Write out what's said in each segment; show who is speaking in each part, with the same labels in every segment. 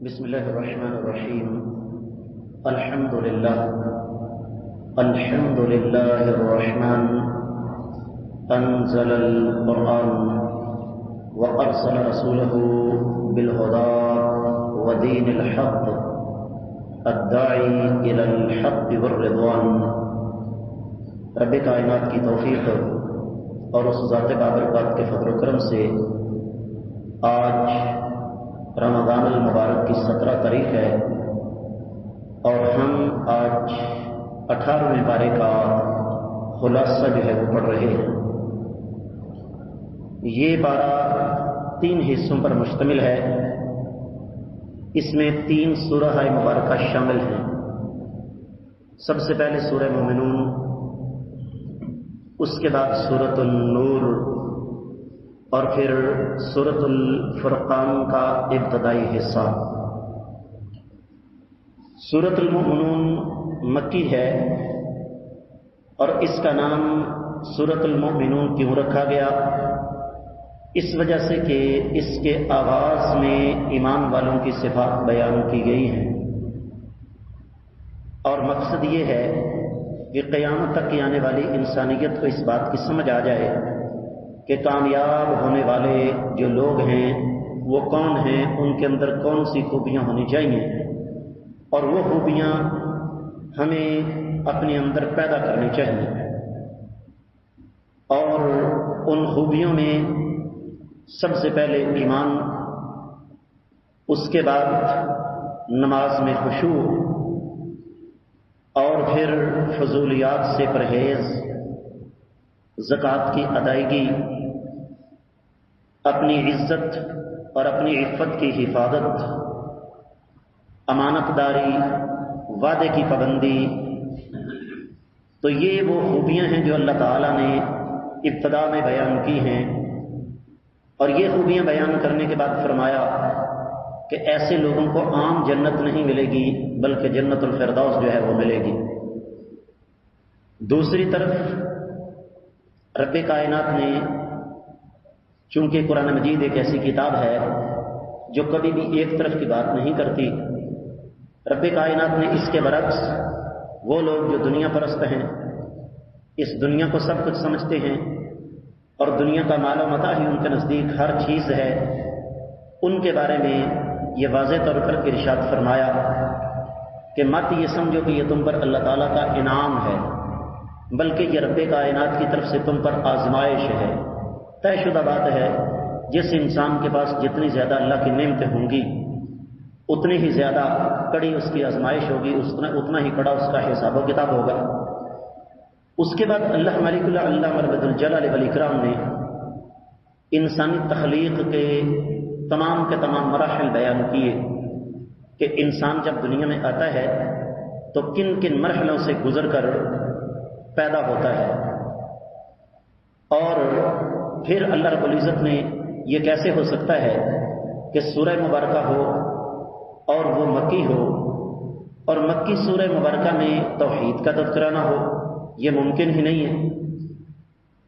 Speaker 1: بسم الله الرحمن الرحيم. الحمد لله الرحمن أنزل القرآن وأرسل رسوله بالهدى ودين الحق الداعي إلى الحق والرضوان. رب کائنات کی توفیق اور اس ذات بابرکات کے فضل و کرم سے آج رمضان المبارک کی 17 تاریخ ہے اور ہم آج 18ویں پارے کا خلاصہ جو ہے وہ پڑھ رہے ہیں. یہ پارہ 3 حصوں پر مشتمل ہے. اس میں 3 سورہ مبارکہ شامل ہیں. سب سے پہلے سورہ مومنون، اس کے بعد سورۃ النور اور پھر سورۃ الفرقان کا ابتدائی حصہ. سورۃ المؤمنون مکی ہے اور اس کا نام سورۃ المؤمنون کیوں رکھا گیا؟ اس وجہ سے کہ اس کے آغاز میں ایمان والوں کی صفات بیان کی گئی ہیں اور مقصد یہ ہے کہ قیامت تک کی آنے والی انسانیت کو اس بات کی سمجھ آ جائے کہ کامیاب ہونے والے جو لوگ ہیں وہ کون ہیں، ان کے اندر کون سی خوبیاں ہونی چاہیے، اور وہ خوبیاں ہمیں اپنے اندر پیدا کرنی چاہیے. اور ان خوبیوں میں سب سے پہلے ایمان، اس کے بعد نماز میں خشوع، اور پھر فضولیات سے پرہیز، زکوٰۃ کی ادائیگی، اپنی عزت اور اپنی عفت کی حفاظت، امانت داری، وعدے کی پابندی. تو یہ وہ خوبیاں ہیں جو اللہ تعالیٰ نے ابتدا میں بیان کی ہیں، اور یہ خوبیاں بیان کرنے کے بعد فرمایا کہ ایسے لوگوں کو عام جنت نہیں ملے گی بلکہ جنت الفردوس جو ہے وہ ملے گی. دوسری طرف رب کائنات نے، چونکہ قرآن مجید ایک ایسی کتاب ہے جو کبھی بھی ایک طرف کی بات نہیں کرتی، رب کائنات نے اس کے برعکس وہ لوگ جو دنیا پرست ہیں، اس دنیا کو سب کچھ سمجھتے ہیں اور دنیا کا مال و متاع ہی ان کے نزدیک ہر چیز ہے، ان کے بارے میں یہ واضح طور پر ارشاد فرمایا کہ مت یہ سمجھو کہ یہ تم پر اللہ تعالیٰ کا انعام ہے، بلکہ یہ رب کائنات کی طرف سے تم پر آزمائش ہے. طے شدہ بات ہے، جس انسان کے پاس جتنی زیادہ اللہ کی نعمتیں ہوں گی اتنی ہی زیادہ کڑی اس کی آزمائش ہوگی، اتنا ہی کڑا اس کا حساب و کتاب ہوگا. اس کے بعد اللہ ملک اللہ رب الجلال والاکرام نے انسانی تخلیق کے تمام مراحل بیان کیے کہ انسان جب دنیا میں آتا ہے تو کن کن مرحلوں سے گزر کر پیدا ہوتا ہے، اور پھر اللہ رب العزت نے یہ کیسے ہو سکتا ہے کہ سورہ مبارکہ ہو اور وہ مکی ہو، اور مکی سورہ مبارکہ میں توحید کا تذکرہ نہ ہو، یہ ممکن ہی نہیں ہے.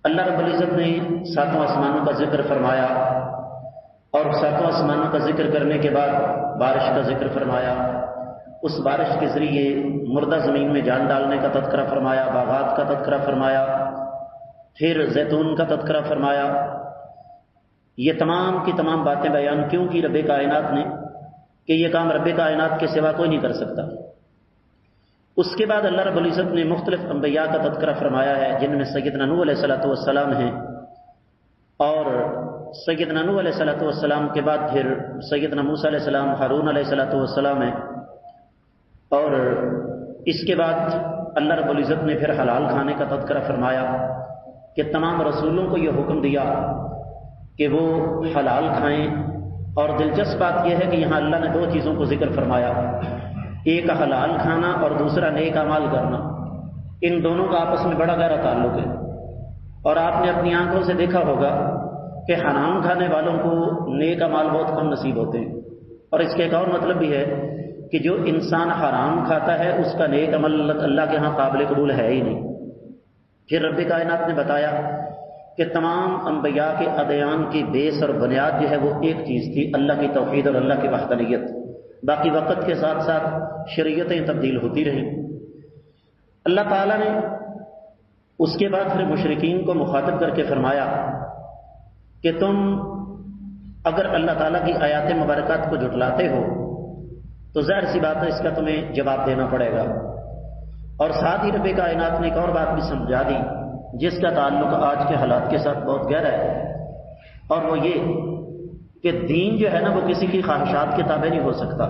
Speaker 1: اللہ رب العزت نے 7 آسمانوں کا ذکر فرمایا اور 7 آسمانوں کا ذکر کرنے کے بعد بارش کا ذکر فرمایا. اس بارش کے ذریعے مردہ زمین میں جان ڈالنے کا تذکرہ فرمایا، باغات کا تذکرہ فرمایا، پھر زیتون کا تذکرہ فرمایا. یہ تمام کی تمام باتیں بیان کیوں کی رب کائنات نے کہ یہ کام رب کائنات کے سوا کوئی نہیں کر سکتا. اس کے بعد اللہ رب العزت نے مختلف انبیاء کا تذکرہ فرمایا ہے، جن میں سیدنا نوح علیہ السلام ہیں، اور سیدنا نوح علیہ السلام کے بعد پھر سیدنا موسیٰ علیہ السلام، ہارون علیہ السلام ہیں. اور اس کے بعد اللہ رب العزت نے پھر حلال کھانے کا تذکرہ فرمایا کہ تمام رسولوں کو یہ حکم دیا کہ وہ حلال کھائیں. اور دلچسپ بات یہ ہے کہ یہاں اللہ نے 2 چیزوں کو ذکر فرمایا، ایک حلال کھانا اور دوسرا نیک اعمال کرنا. ان دونوں کا آپس میں بڑا گہرا تعلق ہے، اور آپ نے اپنی آنکھوں سے دیکھا ہوگا کہ حرام کھانے والوں کو نیک اعمال بہت کم نصیب ہوتے ہیں. اور اس کا ایک اور مطلب بھی ہے کہ جو انسان حرام کھاتا ہے اس کا نیک عمل اللہ کے ہاں قابل قبول ہے ہی نہیں. پھر رب کائنات نے بتایا کہ تمام انبیاء کے ادیان کی بیس اور بنیاد جو ہے وہ ایک چیز تھی، اللہ کی توحید اور اللہ کی وحدانیت. باقی وقت کے ساتھ ساتھ شریعتیں تبدیل ہوتی رہیں۔ اللہ تعالیٰ نے اس کے بعد پھر مشرکین کو مخاطب کر کے فرمایا کہ تم اگر اللہ تعالیٰ کی آیات مبارکات کو جھٹلاتے ہو تو ظاہر سی بات ہے اس کا تمہیں جواب دینا پڑے گا۔ اور ساتھ ہی رب کائنات نے ایک اور بات بھی سمجھا دی جس کا تعلق آج کے حالات کے ساتھ بہت گہرا ہے، اور وہ یہ کہ دین جو ہے نا وہ کسی کی خواہشات کے تابع نہیں ہو سکتا۔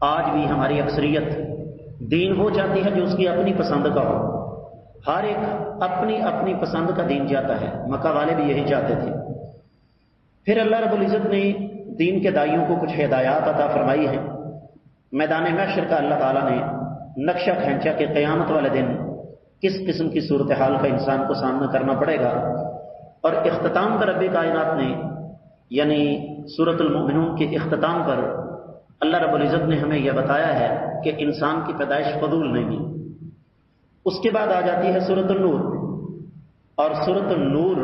Speaker 1: آج بھی ہماری اکثریت دین وہ چاہتی ہے جو اس کی اپنی پسند کا ہو، ہر ایک اپنی اپنی پسند کا دین چاہتا ہے۔ مکہ والے بھی یہی چاہتے تھے۔ پھر اللہ رب العزت نے دین کے داعیوں کو کچھ ہدایات عطا فرمائی ہیں۔ میدان محشر کا اللہ تعالیٰ نے نقشہ کھینچا کہ قیامت والے دن کس قسم کی صورتحال کا انسان کو سامنا کرنا پڑے گا، اور اختتام پر رب کائنات نے یعنی سورۃ المؤمنون کے اختتام پر اللہ رب العزت نے ہمیں یہ بتایا ہے کہ انسان کی پیدائش فضول نہیں۔ اس کے بعد آ جاتی ہے سورۃ النور، اور سورۃ النور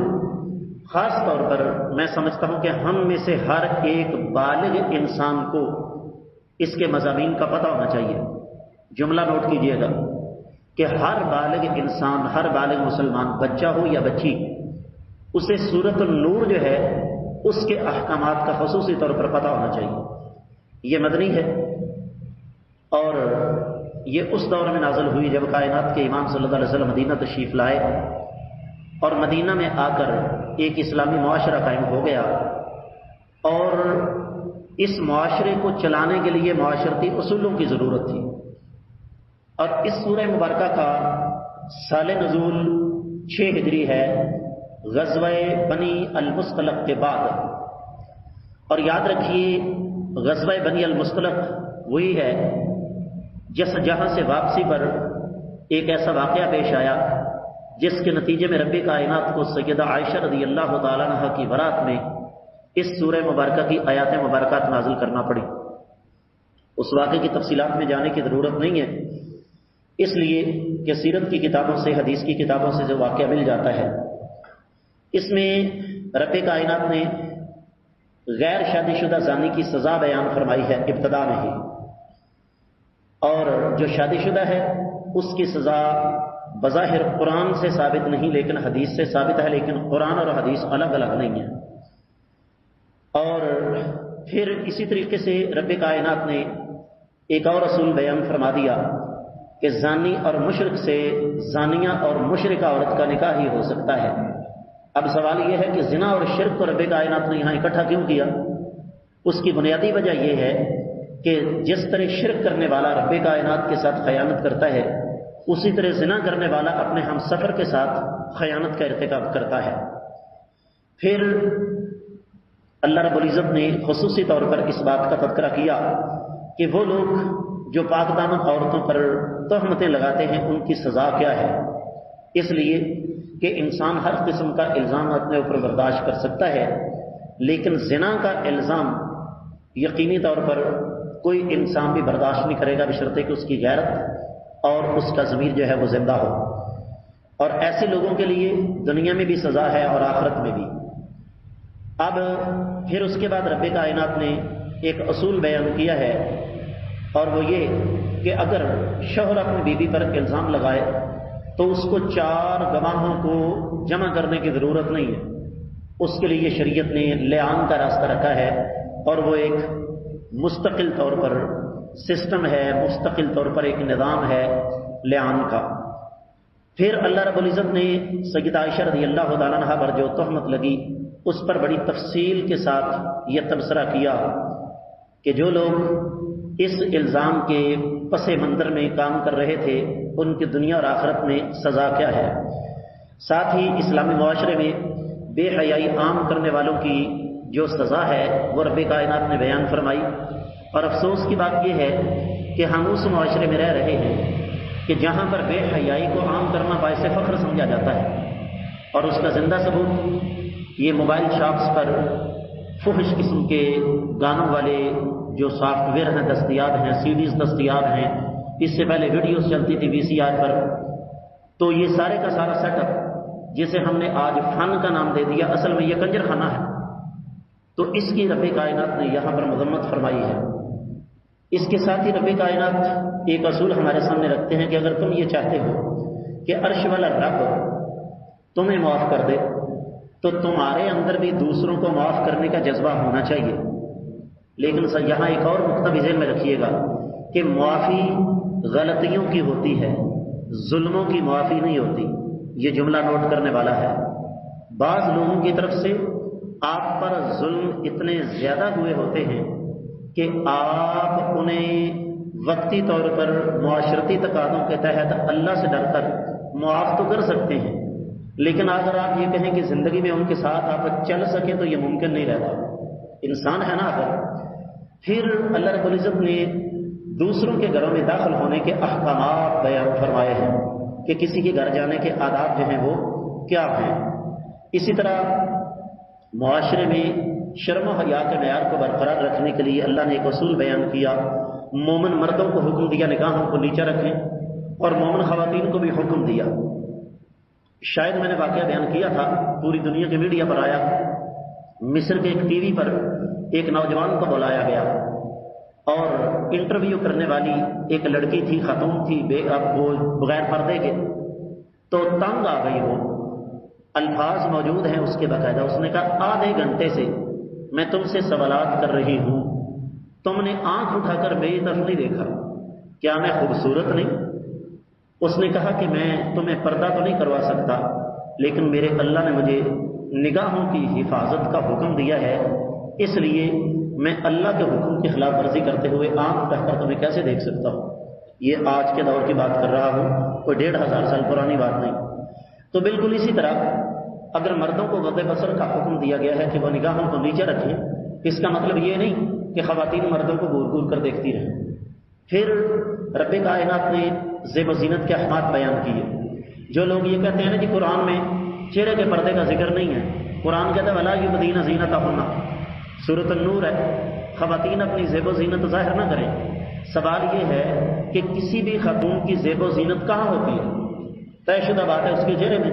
Speaker 1: خاص طور پر میں سمجھتا ہوں کہ ہم میں سے ہر ایک بالغ انسان کو اس کے مضامین کا پتہ ہونا چاہیے۔ جملہ نوٹ کیجئے گا کہ ہر بالغ انسان، ہر بالغ مسلمان، بچہ ہو یا بچی، اسے سورۃ النور جو ہے اس کے احکامات کا خصوصی طور پر پتہ ہونا چاہیے۔ یہ مدنی ہے، اور یہ اس دور میں نازل ہوئی جب کائنات کے امام صلی اللہ علیہ وسلم مدینہ تشریف لائے، اور مدینہ میں آ کر ایک اسلامی معاشرہ قائم ہو گیا، اور اس معاشرے کو چلانے کے لیے معاشرتی اصولوں کی ضرورت تھی۔ اور اس سورہ مبارکہ کا سال نزول 6 ہجری ہے، غزوہ بنی المصطلق کے بعد۔ اور یاد رکھیے غزوہ بنی المصطلق وہی ہے جہاں سے واپسی پر ایک ایسا واقعہ پیش آیا جس کے نتیجے میں رب کائنات کو سیدہ عائشہ رضی اللہ تعالیٰ عنہ کی برات میں اس سورہ مبارکہ کی آیات مبارکات نازل کرنا پڑی۔ اس واقعے کی تفصیلات میں جانے کی ضرورت نہیں ہے، اس لیے کہ سیرت کی کتابوں سے، حدیث کی کتابوں سے جو واقعہ مل جاتا ہے۔ اس میں رب کائنات نے غیر شادی شدہ زانی کی سزا بیان فرمائی ہے ابتدا میں ہی، اور جو شادی شدہ ہے اس کی سزا بظاہر قرآن سے ثابت نہیں لیکن حدیث سے ثابت ہے، لیکن قرآن اور حدیث الگ الگ نہیں ہیں۔ اور پھر اسی طریقے سے رب کائنات نے ایک اور اصول بیان فرما دیا کہ زانی اور مشرک سے زانیہ اور مشرکہ عورت کا نکاح ہی ہو سکتا ہے۔ اب سوال یہ ہے کہ زنا اور شرک کو رب کائنات نے یہاں اکٹھا کیوں کیا؟ اس کی بنیادی وجہ یہ ہے کہ جس طرح شرک کرنے والا رب کائنات کے ساتھ خیانت کرتا ہے، اسی طرح زنا کرنے والا اپنے ہم سفر کے ساتھ خیانت کا ارتکاب کرتا ہے۔ پھر اللہ رب العزت نے خصوصی طور پر اس بات کا تذکرہ کیا کہ وہ لوگ جو پاک دامن عورتوں پر تہمتیں لگاتے ہیں ان کی سزا کیا ہے، اس لیے کہ انسان ہر قسم کا الزام اپنے اوپر برداشت کر سکتا ہے، لیکن زنا کا الزام یقینی طور پر کوئی انسان بھی برداشت نہیں کرے گا بشرطے کہ اس کی غیرت اور اس کا ضمیر جو ہے وہ زندہ ہو۔ اور ایسے لوگوں کے لیے دنیا میں بھی سزا ہے اور آخرت میں بھی۔ اب پھر اس کے بعد رب کائنات نے ایک اصول بیان کیا ہے، اور وہ یہ کہ اگر شوہر اپنی بیوی پر الزام لگائے تو اس کو 4 گواہوں کو جمع کرنے کی ضرورت نہیں ہے۔ اس کے لیے شریعت نے لعان کا راستہ رکھا ہے، اور وہ ایک مستقل طور پر سسٹم ہے، مستقل طور پر ایک نظام ہے لعان کا۔ پھر اللہ رب العزت نے سیدہ عائشہ رضی اللہ تعالیٰ عنہ پر جو تہمت لگی اس پر بڑی تفصیل کے ساتھ یہ تبصرہ کیا کہ جو لوگ اس الزام کے پس منظر میں کام کر رہے تھے ان کی دنیا اور آخرت میں سزا کیا ہے۔ ساتھ ہی اسلامی معاشرے میں بے حیائی عام کرنے والوں کی جو سزا ہے وہ رب کائنات نے بیان فرمائی۔ اور افسوس کی بات یہ ہے کہ ہم اس معاشرے میں رہ رہے ہیں کہ جہاں پر بے حیائی کو عام کرنا باعث فخر سمجھا جاتا ہے، اور اس کا زندہ ثبوت یہ موبائل شاپس پر فحش قسم کے گانوں والے جو سافٹ ویئر ہیں دستیاب ہیں، سی ڈیز دستیاب ہیں، اس سے پہلے ویڈیوز چلتی تھی VCR پر، تو یہ سارے کا سارا سیٹ اپ جسے ہم نے آج فن کا نام دے دیا، اصل میں یہ کنجر خانہ ہے۔ تو اس کی رب کائنات نے یہاں پر مذمت فرمائی ہے۔ اس کے ساتھ ہی رب کائنات ایک اصول ہمارے سامنے رکھتے ہیں کہ اگر تم یہ چاہتے ہو کہ عرش والا رب تمہیں معاف کر دے تو تمہارے اندر بھی دوسروں کو معاف کرنے کا جذبہ ہونا چاہیے. لیکن یہاں ایک اور نقطہ بھی ذہن میں رکھیے گا کہ معافی غلطیوں کی ہوتی ہے، ظلموں کی معافی نہیں ہوتی. یہ جملہ نوٹ کرنے والا ہے. بعض لوگوں کی طرف سے آپ پر ظلم اتنے زیادہ ہوئے ہوتے ہیں کہ آپ انہیں وقتی طور پر معاشرتی تقاضوں کے تحت اللہ سے ڈر کر معاف تو کر سکتے ہیں، لیکن اگر آپ یہ کہیں کہ زندگی میں ان کے ساتھ آپ چل سکیں تو یہ ممکن نہیں رہتا. انسان ہے نا آخر. پھر اللہ رب العزت نے دوسروں کے گھروں میں داخل ہونے کے احکامات بیان فرمائے ہیں کہ کسی کے گھر جانے کے آداب جو ہیں وہ کیا ہیں. اسی طرح معاشرے میں شرم و حیا کے معیار کو برقرار رکھنے کے لیے اللہ نے ایک اصول بیان کیا. مومن مردوں کو حکم دیا نگاہوں کو نیچے رکھیں اور مومن خواتین کو بھی حکم دیا. شاید میں نے واقعہ بیان کیا تھا، پوری دنیا کے میڈیا پر آیا. مصر کے ایک ٹی وی پر ایک نوجوان کو بلایا گیا اور انٹرویو کرنے والی ایک لڑکی تھی، خاتون تھی، وہ بغیر پردے کے. تو تنگ آ گئی، وہ الفاظ موجود ہیں اس کے باقاعدہ. اس نے کہا آدھے گھنٹے سے میں تم سے سوالات کر رہی ہوں، تم نے آنکھ اٹھا کر میری طرف نہیں دیکھا، کیا میں خوبصورت نہیں؟ اس نے کہا کہ میں تمہیں پردہ تو نہیں کروا سکتا، لیکن میرے اللہ نے مجھے نگاہوں کی حفاظت کا حکم دیا ہے، اس لیے میں اللہ کے حکم کی خلاف ورزی کرتے ہوئے آنکھ اٹھا کر تمہیں کیسے دیکھ سکتا ہوں. یہ آج کے دور کی بات کر رہا ہوں، کوئی 1500 سال پرانی بات نہیں. تو بالکل اسی طرح اگر مردوں کو غض بصر کا حکم دیا گیا ہے کہ وہ نگاہوں کو نیچے رکھیں، اس کا مطلب یہ نہیں کہ خواتین مردوں کو گور گور کر دیکھتی رہیں. پھر رب کائنات نے زیب و زینت کے احکامات بیان کیے. جو لوگ یہ کہتے ہیں نا جی قرآن میں چہرے کے پردے کا ذکر نہیں ہے، قرآن کہتا ہے وَلَا يُبْدِينَ زِينَتَهُنَّ، سورۃ النور ہے، خواتین اپنی زیب و زینت ظاہر نہ کریں. سوال یہ ہے کہ کسی بھی خاتون کی زیب و زینت کہاں ہوتی ہے؟ طے شدہ بات ہے اس کے چہرے میں.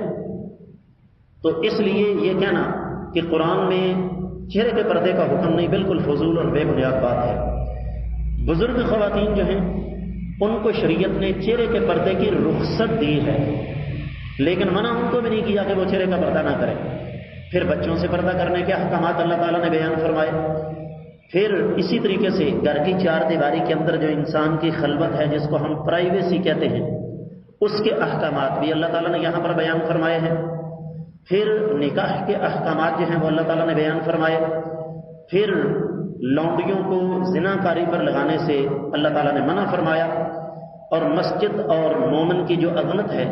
Speaker 1: تو اس لیے یہ کہنا کہ قرآن میں چہرے کے پردے کا حکم نہیں، بالکل فضول اور بے بنیاد بات ہے. بزرگ خواتین جو ہیں ان کو شریعت نے چہرے کے پردے کی رخصت دی ہے، لیکن منع ان کو بھی نہیں کیا کہ وہ چہرے کا پردہ نہ کریں. پھر بچوں سے پردہ کرنے کے احکامات اللہ تعالیٰ نے بیان فرمائے. پھر اسی طریقے سے گھر کی چار دیواری کے اندر جو انسان کی خلوت ہے، جس کو ہم پرائیویسی کہتے ہیں، اس کے احکامات بھی اللہ تعالیٰ نے یہاں پر بیان فرمائے ہیں. پھر نکاح کے احکامات جو ہیں وہ اللہ تعالیٰ نے بیان فرمائے. پھر لونڈیوں کو زنا کاری پر لگانے سے اللہ تعالیٰ نے منع فرمایا، اور مسجد اور مومن کی جو عظمت ہے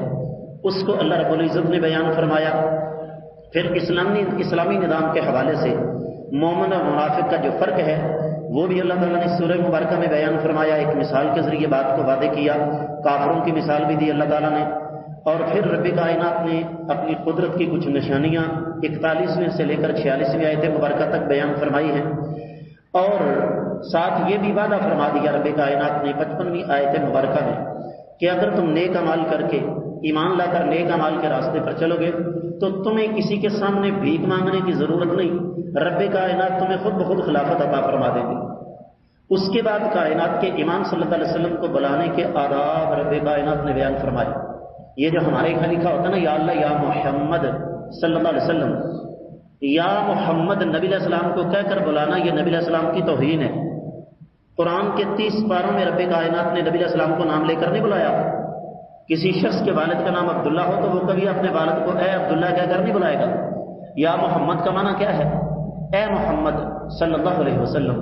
Speaker 1: اس کو اللہ رب العزت نے بیان فرمایا. پھر اسلامی نظام کے حوالے سے مومن اور منافق کا جو فرق ہے وہ بھی اللہ تعالیٰ نے سورہ مبارکہ میں بیان فرمایا. ایک مثال کے ذریعے بات کو واضح کیا، کافروں کی مثال بھی دی اللہ تعالیٰ نے. اور پھر رب کائنات نے اپنی قدرت کی کچھ نشانیاں 41ویں سے لے کر 46ویں آیت مبارکہ تک بیان فرمائی ہیں. اور ساتھ یہ بھی وعدہ فرما دیا رب کائنات نے 55ویں آیت مبارکہ میں کہ اگر تم نیک اعمال کر کے ایمان لا کر نیک اعمال کے راستے پر چلو گے تو تمہیں کسی کے سامنے بھیک مانگنے کی ضرورت نہیں، رب کائنات تمہیں خود بخود خلافت عطا فرما دیں گے. اس کے بعد کائنات کے امام صلی اللہ علیہ وسلم کو بلانے کے آداب رب کائنات نے بیان فرمائے. یہ جو ہمارے یہاں لکھا ہوتا ہے نا یا اللہ یا محمد صلی اللہ علیہ وسلم، یا محمد نبی علیہ السلام کو کہہ کر بلانا یہ نبی علیہ السلام کی توہین ہے. قرآن کے 30 پاروں میں رب کائنات نے نبی علیہ السلام کو نام لے کر نہیں بلایا. کسی شخص کے والد کا نام عبداللہ ہو تو وہ کبھی اپنے والد کو اے عبداللہ کہہ کر نہیں بلائے گا. یا محمد کا معنی کیا ہے؟ اے محمد صلی اللہ علیہ وسلم.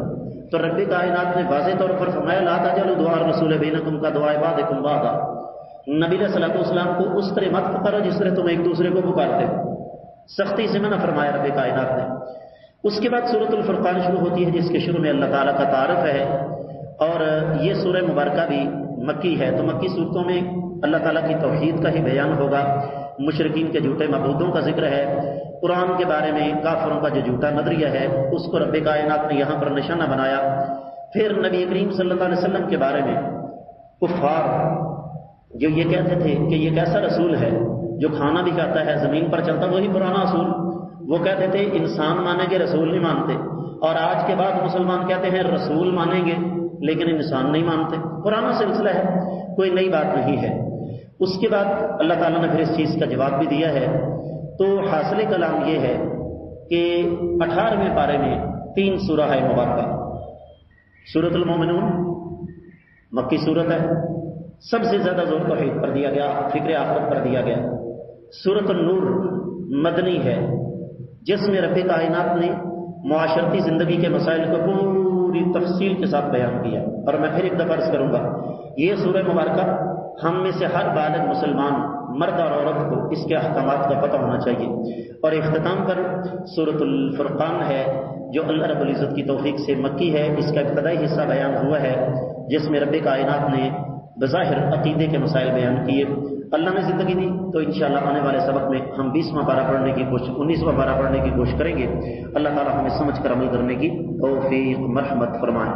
Speaker 1: تو رب کائنات نے واضح طور پر فرمایا لا تجعلوا دعاء الرسول بینکم کدعاء بعضکم بعضا، نبی علیہ السلام کو اس طرح مت پکارو جس طرح تم ایک دوسرے کو پکارتے ہو. سختی سے منع فرمایا رب کائنات نے. اس کے بعد سورۃ الفرقان شروع ہوتی ہے جس کے شروع میں اللہ تعالیٰ کا تعارف ہے، اور یہ سورہ مبارکہ بھی مکی ہے. تو مکی صورتوں میں اللہ تعالیٰ کی توحید کا ہی بیان ہوگا، مشرکین کے جھوٹے معبودوں کا ذکر ہے، قرآن کے بارے میں کافروں کا جو جھوٹا نظریہ ہے اس کو رب کائنات نے یہاں پر نشانہ بنایا. پھر نبی کریم صلی اللہ علیہ وسلم کے بارے میں کفار جو یہ کہتے تھے کہ یہ کیسا رسول ہے جو کھانا بھی کھاتا ہے زمین پر چلتا، وہی پرانا اصول وہ کہتے تھے انسان مانیں گے رسول نہیں مانتے، اور آج کے بعد مسلمان کہتے ہیں رسول مانیں گے لیکن انسان نہیں مانتے۔ پرانا سلسلہ ہے، کوئی نئی بات نہیں ہے۔ اس کے بعد اللہ تعالیٰ نے پھر اس چیز کا جواب بھی دیا ہے۔ تو حاصل کلام یہ ہے کہ 18ویں پارے میں 3 سورہ ہے مبارکہ۔ سورۃ المومنون مکی صورت ہے، سب سے زیادہ زور توحید پر دیا گیا، فکر آخرت پر دیا گیا۔ سورۃ النور مدنی ہے، جس میں رب کائنات نے معاشرتی زندگی کے مسائل کو پوری تفصیل کے ساتھ بیان کیا۔ اور میں پھر ایک دفعہ عرض کروں گا، یہ سورہ مبارکہ ہم میں سے ہر بالغ مسلمان مرد اور عورت کو اس کے احکامات کا پتہ ہونا چاہیے۔ اور اختتام پر سورۃ الفرقان ہے، جو اللہ رب العزت کی توفیق سے مکی ہے۔ اس کا ابتدائی حصہ بیان ہوا ہے، جس میں رب کائنات نے بظاہر عقیدے کے مسائل بیان کیے۔ اللہ نے زندگی دی تو انشاءاللہ آنے والے سبق میں ہم 20واں پارہ پڑھنے کی کوشش 19واں پارہ پڑھنے کی کوشش کریں گے۔ اللہ تعالیٰ ہمیں سمجھ کر عمل کرنے کی توفیق مرحمت فرمائے۔